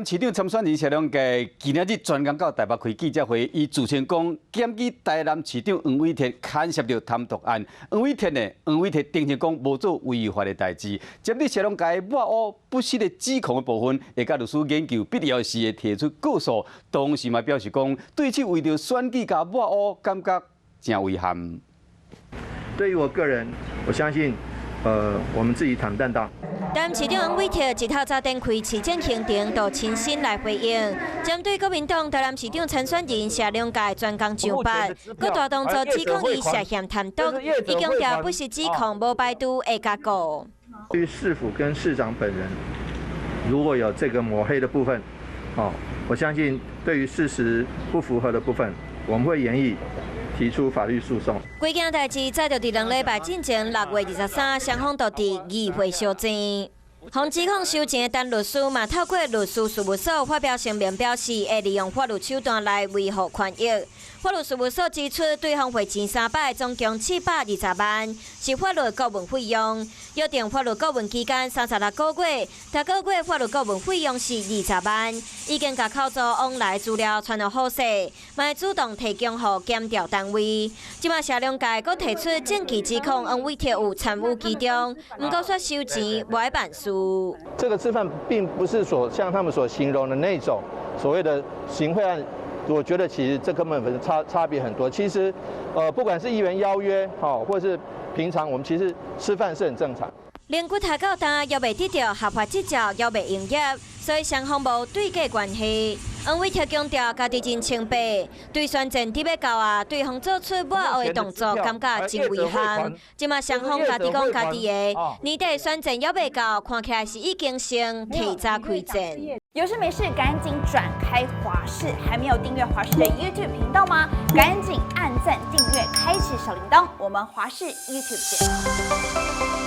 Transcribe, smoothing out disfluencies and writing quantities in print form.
南市长参选人谢龙介今日专工到台北开记者会，伊自称讲检举台南市长黄伟哲牵涉到贪渎案。黄伟哲定性讲无做违法的代志。针对谢龙介抹黑不实的指控的部分，会甲律师研究，必要时会提出告诉。同时嘛表示讲，对此为着选举甲抹黑，感觉真遗憾。对于我个人，我相信，我们自己坦荡荡。台南市长黄伟哲日头早展开市政行程，到亲身来回应，针对国民党台南市长参选人谢龙介专工上班，佮大动作指控伊涉嫌贪渎，伊强调不实指控无摆拄会甲告。对于市府跟市长本人，如果有这个抹黑的部分，我相信对于事实不符合的部分，我们会严议提出法律诉讼。规件代志早就伫2礼拜之前6月23，双方都伫议会相争。防指控收钱的陈律师嘛，透过律师事务所发表声明，表示会利用法律手段来维护权益。法律事务所指出，对方汇钱300，总共720万，是法律顾问费用。约定法律顾问期间36个月，每个月法律顾问费用是20万。已经甲口座往来资料传予好势，嘛会主动提供予检调单位。即马谢龙介佫提出证据指控黄伟哲有参与其中，毋过说收钱无爱办事。这个吃饭并不是像他们所形容的那种所谓的行贿案。我觉得其实这根本差别很多。其实，不管是议员邀约，或者是平常我们其实吃饭是很正常。连骨头到今也未得到合法执照，也未营业，所以双方无对价关系。黄伟哲强调家己真清白，对选战伫要到啊，对方做出抹黑的动作，感觉真遗憾。即马双方家己讲家己的，年底选战也未到，看起来是已经先提早开战。有事没事赶紧转开华视，还没有订阅华视的 YouTube 频道吗？赶紧按赞订阅，开启小铃铛，我们华视 YouTube 见。